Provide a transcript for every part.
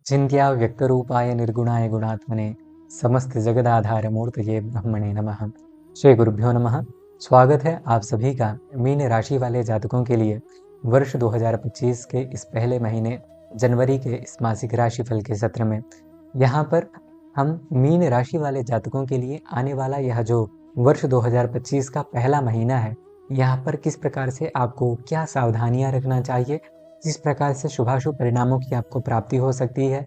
चिन्त्या व्यक्तरूपाय निर्गुणाय गुणात्मने समस्त जगदाधार मूर्तये ब्रह्मणे नमः। श्री गुरुभ्यो नमः। स्वागत है आप सभी का मीन राशि वाले जातकों के लिए वर्ष 2025 के इस पहले महीने जनवरी के इस मासिक राशिफल के सत्र में। यहाँ पर हम मीन राशि वाले जातकों के लिए आने वाला यह जो वर्ष 2025 का पहला महीना है, यहाँ पर किस प्रकार से आपको क्या सावधानियां रखना चाहिए, किस प्रकार से शुभाशुभ परिणामों की आपको प्राप्ति हो सकती है,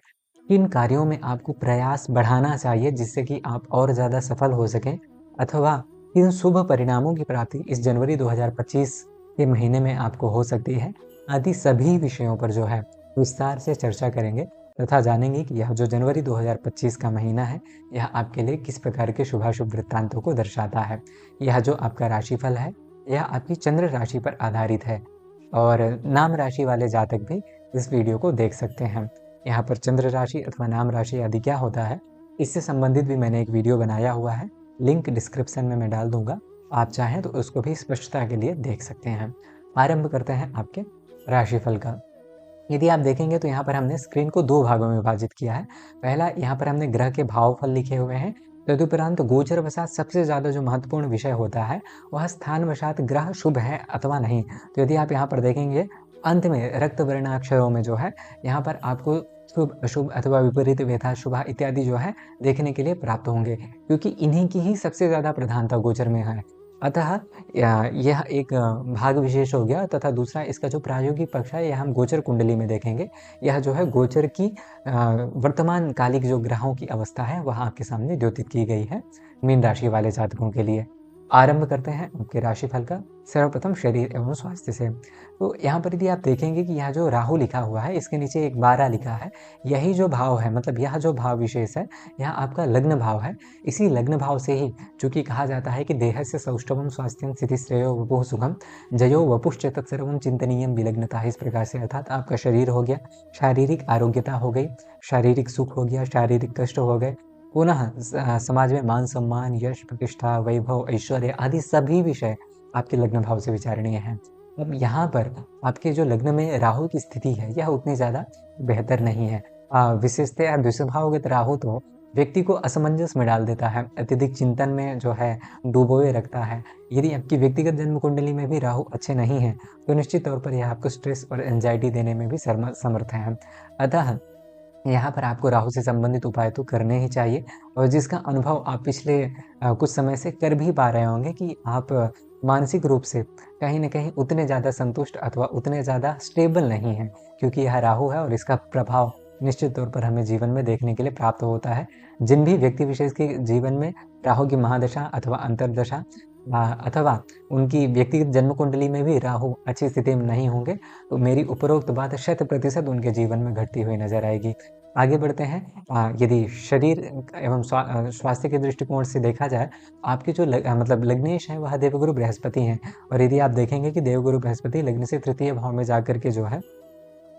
किन कार्यों में आपको प्रयास बढ़ाना चाहिए जिससे कि आप और ज़्यादा सफल हो सकें, अथवा किन शुभ परिणामों की प्राप्ति इस जनवरी 2025 के महीने में आपको हो सकती है, आदि सभी विषयों पर जो है विस्तार से चर्चा करेंगे तथा जानेंगे कि यह जो जनवरी 2025 का महीना है, यह आपके लिए किस प्रकार के शुभाशुभ वृत्तांतों को दर्शाता है। यह जो आपका राशिफल है, यह आपकी चंद्र राशि पर आधारित है और नाम राशि वाले जातक भी इस वीडियो को देख सकते हैं। यहाँ पर चंद्र राशि अथवा नाम राशि आदि क्या होता है, इससे संबंधित भी मैंने एक वीडियो बनाया हुआ है, लिंक डिस्क्रिप्शन में मैं डाल दूंगा, आप चाहें तो उसको भी स्पष्टता के लिए देख सकते हैं। आरंभ करते हैं आपके राशिफल का। यदि आप देखेंगे तो यहाँ पर हमने स्क्रीन को दो भागों में विभाजित किया है। पहला, यहाँ पर हमने ग्रह के भावफल लिखे हुए हैं। तदुपरांत गोचर वशात सबसे ज़्यादा जो महत्वपूर्ण विषय होता है वह स्थान वशात ग्रह शुभ है अथवा नहीं। तो यदि आप यहाँ पर देखेंगे अंत में रक्त वर्णाक्षरों में जो है यहाँ पर आपको शुभ अशुभ अथवा विपरीत व्यथा शुभ इत्यादि जो है देखने के लिए प्राप्त होंगे, क्योंकि इन्हीं की ही सबसे ज़्यादा प्रधानता गोचर में है। अतः यह एक भाग विशेष हो गया तथा दूसरा इसका जो प्रायोगिक पक्ष है यह हम गोचर कुंडली में देखेंगे। यह जो है गोचर की वर्तमान कालिक जो ग्रहों की अवस्था है वह आपके सामने द्योतित की गई है मीन राशि वाले जातकों के लिए। आरंभ करते हैं आपके राशिफल का सर्वप्रथम शरीर एवं स्वास्थ्य से। तो यहाँ पर यदि आप देखेंगे कि यह जो राहु लिखा हुआ है इसके नीचे एक 12 लिखा है, यही जो भाव है, मतलब यह जो भाव विशेष है यह आपका लग्न भाव है। इसी लग्न भाव से ही चूंकि कहा जाता है कि देह से सौष्ठवम स्वास्थ्यम स्थिति श्रेयो वपुः सुखम जयो वपुश्च तत्सर्वम चिंतनीयम विलग्नता। इस प्रकार से अर्थात आपका शरीर हो गया, शारीरिक आरोग्यता हो गई, शारीरिक सुख हो गया, शारीरिक कष्ट हो गए, पुनः समाज में मान सम्मान, यश, प्रतिष्ठा, वैभव, ऐश्वर्य आदि सभी विषय आपके लग्न भाव से विचारणीय हैं। अब यहाँ पर आपके जो लग्न में राहु की स्थिति है यह उतनी ज़्यादा बेहतर नहीं है। विशेषतः द्विषभावगत राहु तो व्यक्ति को असमंजस में डाल देता है, अत्यधिक चिंतन में जो है डुबोए रखता है। यदि आपकी व्यक्तिगत जन्म कुंडली में भी राहु अच्छे नहीं हैं तो निश्चित तौर पर यह आपको स्ट्रेस और एंजाइटी देने में भी समर्थ है। अतः यहाँ पर आपको राहु से संबंधित उपाय तो करने ही चाहिए, और जिसका अनुभव आप पिछले कुछ समय से कर भी पा रहे होंगे कि आप मानसिक रूप से कहीं न कहीं उतने ज़्यादा संतुष्ट अथवा उतने ज़्यादा स्टेबल नहीं हैं, क्योंकि यह राहु है और इसका प्रभाव निश्चित तौर पर हमें जीवन में देखने के लिए प्राप्त होता है। जिन भी व्यक्ति विशेष के जीवन में राहु की महादशा अथवा अंतर्दशा अथवा उनकी व्यक्तिगत जन्म कुंडली में भी राहु अच्छी स्थिति में नहीं होंगे तो मेरी उपरोक्त बात 100% उनके जीवन में घटती हुई नजर आएगी। आगे बढ़ते हैं। यदि शरीर एवं स्वास्थ्य के दृष्टिकोण से देखा जाए, आपके जो मतलब लग्नेश है वह देवगुरु बृहस्पति हैं, और यदि आप देखेंगे कि देवगुरु बृहस्पति लग्न से तृतीय भाव में जाकर के जो है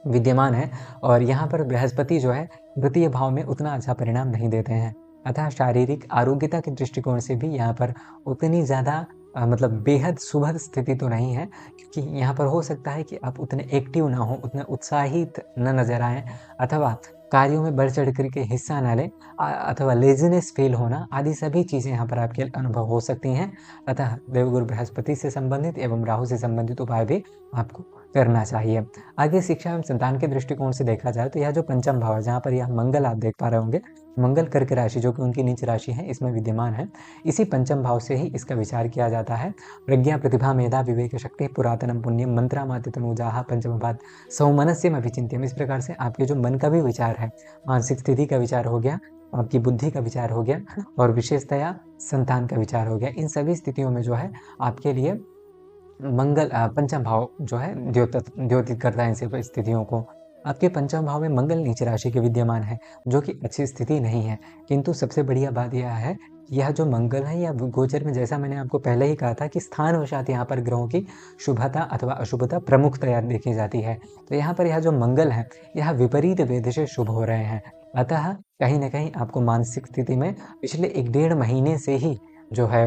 विद्यमान है, और यहाँ पर बृहस्पति जो है द्वितीय भाव में उतना अच्छा परिणाम नहीं देते हैं। अतः शारीरिक आरोग्यता के दृष्टिकोण से भी यहाँ पर उतनी ज़्यादा मतलब बेहद सुभद स्थिति तो नहीं है, क्योंकि यहाँ पर हो सकता है कि आप उतने एक्टिव ना हो, उतने उत्साहित न नजर आएँ, अथवा कार्यों में बढ़ चढ़ करके हिस्सा ना लें, अथवा लेजीनेस फील होना आदि सभी चीज़ें यहाँ पर आपके अनुभव हो सकती हैं। अतः देवगुरु बृहस्पति से संबंधित एवं राहु से संबंधित उपाय भी आपको करना चाहिए। आगे शिक्षा एवं संतान के दृष्टिकोण से देखा जाए तो यह जो पंचम भाव है, जहाँ पर यह मंगल आप देख पा रहे होंगे, मंगल कर्क राशि जो कि उनकी नीच राशि है इसमें विद्यमान है, इसी पंचम भाव से ही इसका विचार किया जाता है। प्रज्ञा, प्रतिभा, मेधा, विवेक, शक्ति, पुरातनम पुण्यम, मंत्रा मातृतनुजाहा पंचम भाव सौमनस्यम अभिचिंत्यम। इस प्रकार से आपके जो मन का भी विचार है, मानसिक स्थिति का विचार हो गया, आपकी बुद्धि का विचार हो गया, और विशेषतया संतान का विचार हो गया। इन सभी स्थितियों में जो है आपके लिए मंगल पंचम भाव जो है द्योतित करता है इन सब स्थितियों को। आपके पंचम भाव में मंगल नीच राशि के विद्यमान है, जो कि अच्छी स्थिति नहीं है, किंतु सबसे बढ़िया बात यह है यह जो मंगल है यह गोचर में, जैसा मैंने आपको पहले ही कहा था कि स्थान वशात यहाँ पर ग्रहों की शुभता अथवा अशुभता प्रमुखतया देखी जाती है। तो यहाँ पर यह जो मंगल है यह विपरीत वेद से शुभ हो रहे हैं। अतः कहीं ना कहीं आपको मानसिक स्थिति में पिछले 1-1.5 महीने से ही जो है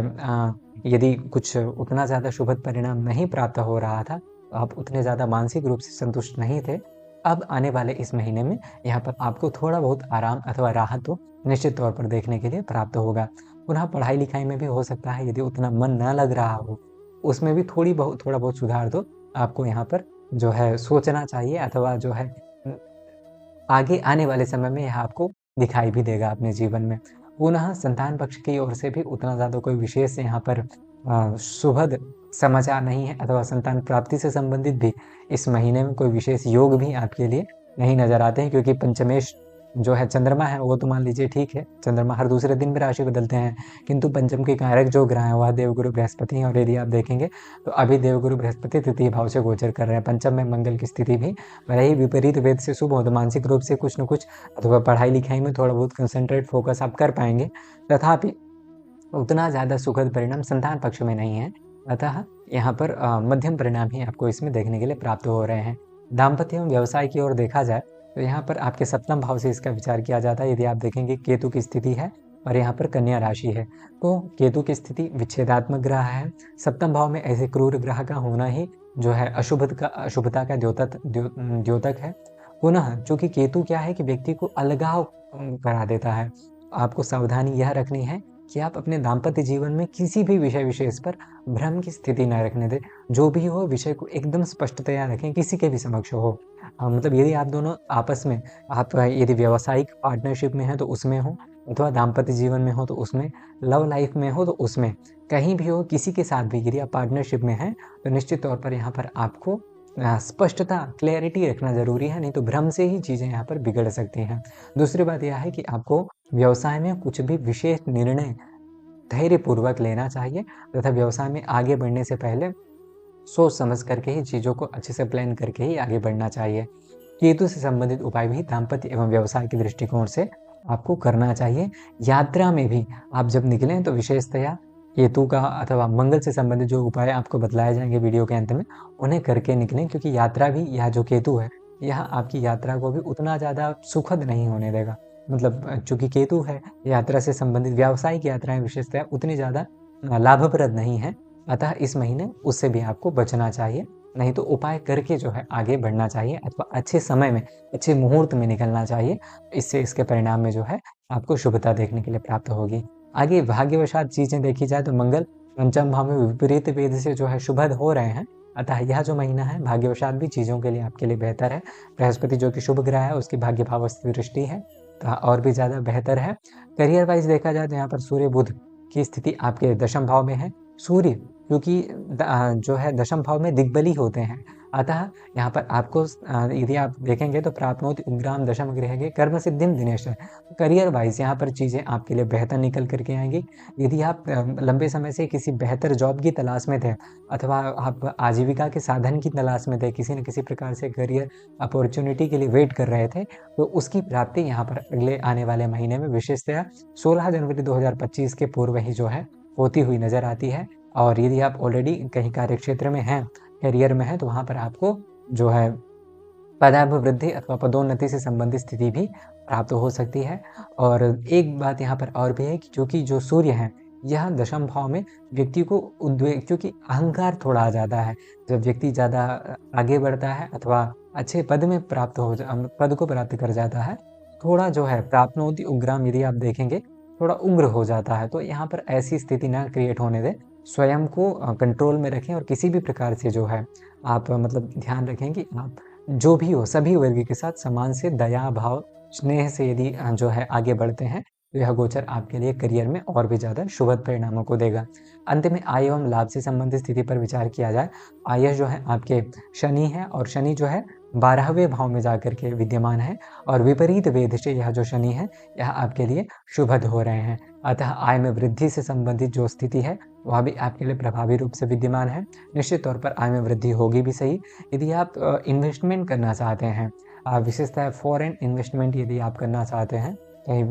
यदि कुछ उतना ज़्यादा शुभद परिणाम नहीं प्राप्त हो रहा था, आप उतने ज़्यादा मानसिक रूप से संतुष्ट नहीं थे, अब आने वाले इस महीने में यहाँ पर आपको थोड़ा बहुत आराम अथवा राहत तो निश्चित तौर पर देखने के लिए प्राप्त होगा। पुनः पढ़ाई-लिखाई में भी हो सकता है यदि उतना मन ना लग रहा हो, उसमें भी थोड़ा बहुत सुधार तो आपको यहाँ पर जो है सोचना चाहिए अथवा जो है आगे आने वाले समय में यह आपको दिखाई भी देगा अपने जीवन में। पुनः संतान पक्ष की ओर से भी उतना ज़्यादा कोई विशेष यहाँ पर सुखद समाचार नहीं है अथवा संतान प्राप्ति से संबंधित भी इस महीने में कोई विशेष योग भी आपके लिए नहीं नज़र आते हैं, क्योंकि पंचमेश जो है चंद्रमा है वो तो मान लीजिए ठीक है, चंद्रमा हर दूसरे दिन भी राशि बदलते हैं, किंतु पंचम के कारक जो ग्रह हैं वह देवगुरु बृहस्पति हैं। और यदि आप देखेंगे तो अभी देवगुरु बृहस्पति तृतीय भाव से गोचर कर रहे हैं। पंचम में मंगल की स्थिति भी भले ही विपरीत वेद से शुभ हो तो मानसिक रूप से कुछ न कुछ अथवा पढ़ाई-लिखाई में थोड़ा बहुत कंसंट्रेट फोकस आप कर पाएँगे, तथापि उतना ज़्यादा सुखद परिणाम संतान पक्ष में नहीं है। अतः यहाँ पर मध्यम परिणाम ही आपको इसमें देखने के लिए प्राप्त हो रहे हैं। दाम्पत्य एवं व्यवसाय की ओर देखा जाए तो यहाँ पर आपके सप्तम भाव से इसका विचार किया जाता है। यदि आप देखेंगे केतु की स्थिति है और यहाँ पर कन्या राशि है, तो केतु की स्थिति विच्छेदात्मक ग्रह है। सप्तम भाव में ऐसे क्रूर ग्रह का होना ही जो है अशुभता का द्योतक है। पुनः चूंकि केतु क्या है कि व्यक्ति को अलगाव करा देता है। आपको सावधानी यह रखनी है कि आप अपने दाम्पत्य जीवन में किसी भी विषय विशेष पर भ्रम की स्थिति न रखने दें। जो भी हो विषय को एकदम स्पष्टतया रखें, किसी के भी समक्ष हो। मतलब यदि आप दोनों आपस में यदि व्यावसायिक पार्टनरशिप में हैं तो उसमें हो, अथवा दाम्पत्य जीवन में हो तो उसमें, लव लाइफ में हो तो उसमें, कहीं भी हो किसी के साथ भी यदि आप पार्टनरशिप में हैं तो निश्चित तौर पर यहाँ पर आपको स्पष्टता, क्लैरिटी रखना ज़रूरी है, नहीं तो भ्रम से ही चीज़ें यहाँ पर बिगड़ सकती हैं। दूसरी बात यह है कि आपको व्यवसाय में कुछ भी विशेष निर्णय धैर्यपूर्वक लेना चाहिए तथा व्यवसाय में आगे बढ़ने से पहले सोच समझ करके ही चीज़ों को अच्छे से प्लान करके ही आगे बढ़ना चाहिए। केतु से संबंधित उपाय भी दाम्पत्य एवं व्यवसाय के दृष्टिकोण से आपको करना चाहिए। यात्रा में भी आप जब निकलें तो विशेषतया केतु का अथवा मंगल से संबंधित जो उपाय आपको बतलाए जाएंगे वीडियो के अंत में, उन्हें करके निकलें, क्योंकि यात्रा भी यह जो केतु है यह आपकी यात्रा को भी उतना ज़्यादा सुखद नहीं होने देगा। मतलब चूंकि केतु है, यात्रा से संबंधित व्यावसायिक यात्राएं विशेषतः उतनी ज़्यादा लाभप्रद नहीं है। अतः इस महीने उससे भी आपको बचना चाहिए, नहीं तो उपाय करके जो है आगे बढ़ना चाहिए अथवा अच्छे समय में, अच्छे मुहूर्त में निकलना चाहिए। इससे इसके परिणाम में जो है आपको शुभता देखने के लिए प्राप्त होगी। आगे भाग्यवशात चीज़ें देखी जाए तो मंगल पंचम भाव में विपरीत वेद से जो है शुभद हो रहे हैं। अतः यह जो महीना है भाग्यवशात भी चीज़ों के लिए आपके लिए बेहतर है। बृहस्पति जो कि शुभ ग्रह है उसकी भाग्य भाव दृष्टि है तो और भी ज़्यादा बेहतर है। करियर वाइज देखा जाए तो यहाँ पर सूर्य बुध की स्थिति आपके दशम भाव में है। सूर्य क्योंकि जो है दशम भाव में दिग्बली होते हैं, अतः यहाँ पर आपको यदि आप देखेंगे तो प्राप्नोति उग्राम दशम गृह के कर्म सिद्धिम दिनेश है। करियर वाइज यहाँ पर चीज़ें आपके लिए बेहतर निकल करके आएंगी। यदि आप लंबे समय से किसी बेहतर जॉब की तलाश में थे अथवा आप आजीविका के साधन की तलाश में थे, किसी न किसी प्रकार से करियर अपॉर्चुनिटी के लिए वेट कर रहे थे, तो उसकी प्राप्ति यहाँ पर अगले आने वाले महीने में विशेषतया 16 जनवरी 2025 के पूर्व ही जो है होती हुई नजर आती है। और यदि आप ऑलरेडी कहीं कार्य क्षेत्र में हैं, करियर में हैं, तो वहाँ पर आपको जो है पदाभिवृद्धि अथवा पदोन्नति से संबंधित स्थिति भी प्राप्त हो सकती है। और एक बात यहाँ पर और भी है कि क्योंकि जो सूर्य है यह दशम भाव में व्यक्ति को उद्वेग, क्योंकि अहंकार थोड़ा आ जाता है जब व्यक्ति ज़्यादा आगे बढ़ता है अथवा अच्छे पद में पद को प्राप्त कर जाता है, थोड़ा जो है प्राप्नोति उग्राम यदि आप देखेंगे थोड़ा उग्र हो जाता है। तो यहाँ पर ऐसी स्थिति ना क्रिएट होने दें, स्वयं को कंट्रोल में रखें और किसी भी प्रकार से जो है आप मतलब ध्यान रखें कि आप जो भी हो सभी वर्ग के साथ समान से दया भाव स्नेह से यदि जो है आगे बढ़ते हैं तो यह गोचर आपके लिए करियर में और भी ज़्यादा शुभद परिणामों को देगा। अंत में आय एवं लाभ से संबंधित स्थिति पर विचार किया जाए। आय जो है आपके शनि है और शनि जो है 12वें भाव में जाकर के विद्यमान है और विपरीत वेद से यह जो शनि है यह आपके लिए शुभद हो रहे हैं। अतः आय में वृद्धि से संबंधित जो स्थिति है वह भी आपके लिए प्रभावी रूप से विद्यमान है। निश्चित तौर पर आय में वृद्धि होगी भी सही। यदि आप इन्वेस्टमेंट करना चाहते हैं, विशेषतः फॉरेन इन्वेस्टमेंट यदि आप करना चाहते हैं, कहीं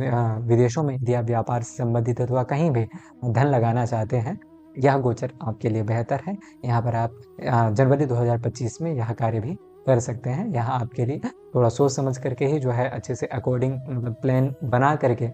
विदेशों में यदि आप व्यापार से संबंधित अथवा कहीं भी धन लगाना चाहते हैं, यह गोचर आपके लिए बेहतर है। यहाँ पर आप जनवरी 2025 में यह कार्य भी कर सकते हैं। यहाँ आपके लिए थोड़ा सोच समझ करके ही जो है अच्छे से अकॉर्डिंग मतलब प्लान बना करके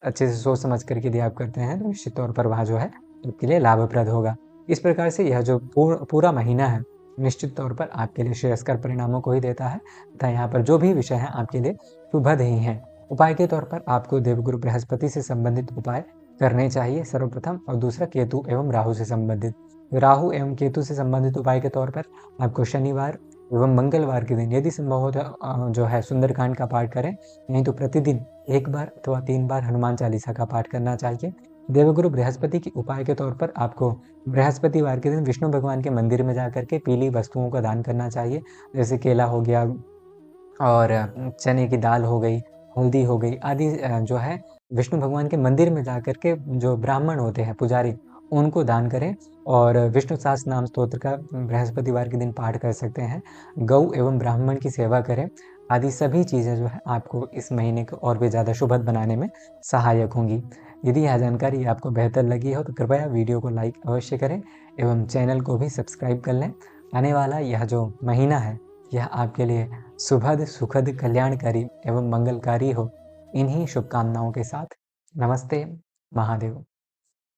अच्छे से सोच समझ करके यदि आप करते हैं तो निश्चित तौर पर वहाँ जो है आपके लिए लाभप्रद होगा। इस प्रकार से यह जो पूरा महीना है निश्चित तौर पर आपके लिए श्रेयस्कर परिणामों को ही देता है तथा यहाँ पर जो भी विषय हैं आपके लिए शुभद ही हैं। उपाय के तौर पर आपको देवगुरु बृहस्पति से संबंधित उपाय करने चाहिए सर्वप्रथम, और दूसरा केतु एवं राहु से संबंधित। राहु एवं केतु से संबंधित उपाय के तौर पर आपको शनिवार एवं मंगलवार के दिन यदि संभव हो तो जो है सुंदरकांड का पाठ करें, नहीं तो प्रतिदिन 1 बार अथवा 3 बार हनुमान चालीसा का पाठ करना चाहिए। देवगुरु बृहस्पति के उपाय के तौर पर आपको बृहस्पतिवार के दिन विष्णु भगवान के मंदिर में जाकर के पीली वस्तुओं का दान करना चाहिए, जैसे केला हो गया और चने की दाल हो गई, हल्दी हो गई आदि जो है विष्णु भगवान के मंदिर में जाकर के जो ब्राह्मण होते हैं पुजारी, उनको दान करें। और विष्णु सहस्त्र नाम स्तोत्र का बृहस्पतिवार के दिन पाठ कर सकते हैं। गौ एवं ब्राह्मण की सेवा करें। आदि सभी चीज़ें जो है आपको इस महीने को और भी ज़्यादा शुभद बनाने में सहायक होंगी। यदि यह जानकारी आपको बेहतर लगी हो तो कृपया वीडियो को लाइक अवश्य करें एवं चैनल को भी सब्सक्राइब कर लें। आने वाला यह जो महीना है यह आपके लिए सुभद, सुखद, कल्याणकारी एवं मंगलकारी हो। इन्हीं शुभकामनाओं के साथ नमस्ते महादेव।